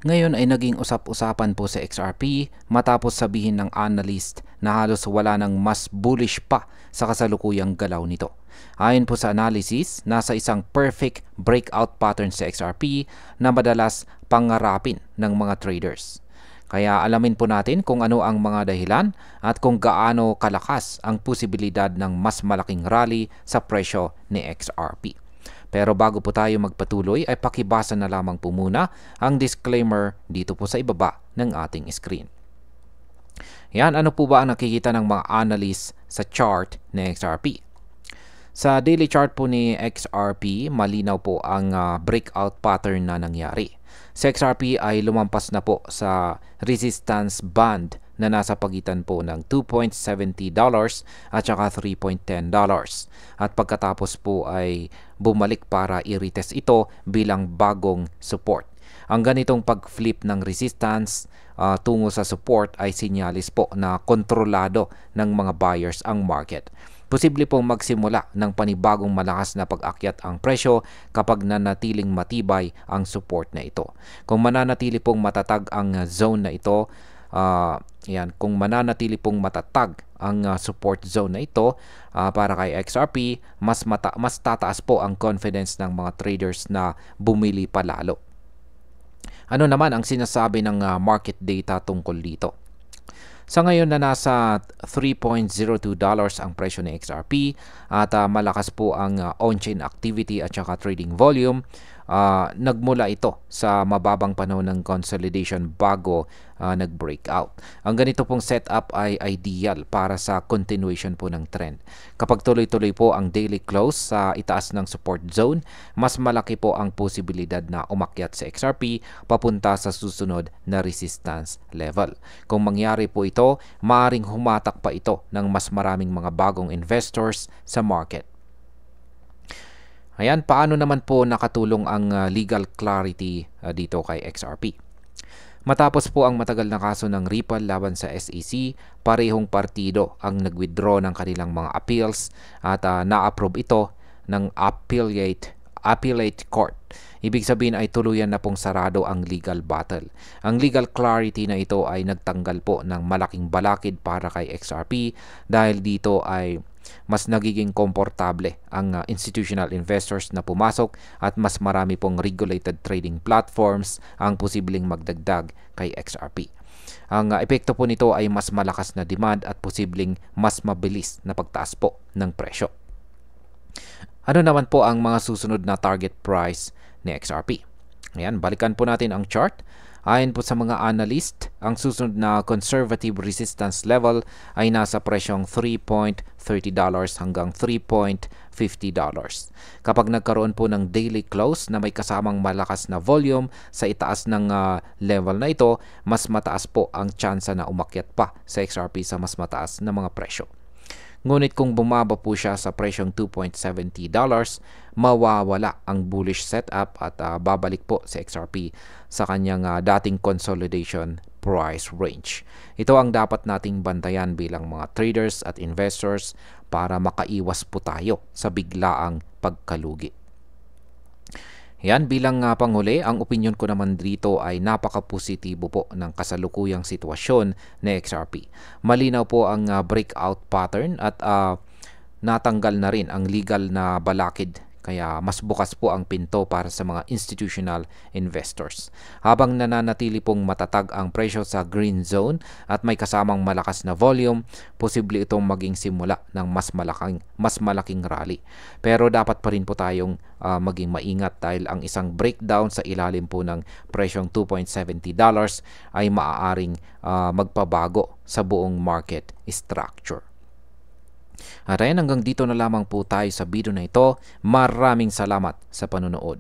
Ngayon ay naging usap-usapan po sa XRP matapos sabihin ng analyst na halos wala nang mas bullish pa sa kasalukuyang galaw nito. Ayon po sa analysis, nasa isang perfect breakout pattern sa XRP na madalas pangarapin ng mga traders. Kaya alamin po natin kung ano ang mga dahilan at kung gaano kalakas ang posibilidad ng mas malaking rally sa presyo ni XRP. Pero bago po tayo magpatuloy ay pakibasa na lamang po muna ang disclaimer dito po sa ibaba ng ating screen. Yan, ano po ba ang nakikita ng mga analysts sa chart ni XRP? Sa daily chart po ni XRP, malinaw po ang breakout pattern na nangyari. Sa XRP ay lumampas na po sa resistance band na nasa pagitan po ng $2.70 at saka $3.10. At pagkatapos po ay bumalik para i-retest ito bilang bagong support. Ang ganitong pag-flip ng resistance tungo sa support ay sinyalis po na kontrolado ng mga buyers ang market. Posible pong magsimula ng panibagong malakas na pag-akyat ang presyo kapag nanatiling matibay ang support na ito. Kung mananatili pong matatag ang zone na ito, kung mananatili pong matatag ang support zone na ito para kay XRP, mas tataas po ang confidence ng mga traders na bumili pa lalo. Ano naman ang sinasabi ng market data tungkol dito? Sa ngayon na nasa $3.02 ang presyo ni XRP at malakas po ang on-chain activity at saka trading volume, nagmula ito sa mababang panahon ng consolidation bago nag-breakout. Ang ganito pong setup ay ideal para sa continuation po ng trend. Kapag tuloy-tuloy po ang daily close sa itaas ng support zone, mas malaki po ang posibilidad na umakyat sa XRP papunta sa susunod na resistance level. Kung mangyari po ito, maaring humatak pa ito ng mas maraming mga bagong investors sa market. Ayan, paano naman po nakatulong ang legal clarity dito kay XRP? Matapos po ang matagal na kaso ng Ripple laban sa SEC, parehong partido ang nag-withdraw ng kanilang mga appeals at na-approve ito ng appellate court. Ibig sabihin ay tuluyan na pong sarado ang legal battle. Ang legal clarity na ito ay nagtanggal po ng malaking balakid para kay XRP dahil dito ay mas nagiging komportable ang institutional investors na pumasok at mas marami pong regulated trading platforms ang posibleng magdagdag kay XRP. Ang epekto po nito ay mas malakas na demand at posibleng mas mabilis na pagtaas po ng presyo. Ano naman po ang mga susunod na target price ni XRP? Ayan, balikan po natin ang chart. Ayon po sa mga analyst, ang susunod na conservative resistance level ay nasa presyong $3.30 hanggang $3.50. Kapag nagkaroon po ng daily close na may kasamang malakas na volume sa itaas ng level na ito, mas mataas po ang tsansa na umakyat pa sa XRP sa mas mataas na mga presyo. Ngunit kung bumaba po siya sa presyong $2.70, mawawala ang bullish setup at babalik po sa XRP sa kanyang dating consolidation price range. Ito ang dapat nating bantayan bilang mga traders at investors para makaiwas po tayo sa biglaang pagkalugi. Yan, bilang panghuli, ang opinion ko naman dito ay napaka-positibo po ng kasalukuyang sitwasyon ng XRP. Malinaw po ang breakout pattern at natanggal na rin ang legal na balakid. Kaya mas bukas po ang pinto para sa mga institutional investors. Habang nananatili pong matatag ang presyo sa green zone at may kasamang malakas na volume, posible itong maging simula ng mas malaking rally. Pero dapat pa rin po tayong maging maingat dahil ang isang breakdown sa ilalim po ng presyong $2.70 ay maaaring magpabago sa buong market structure. At ayan, hanggang dito na lamang po tayo sa video na ito. Maraming salamat sa panonood.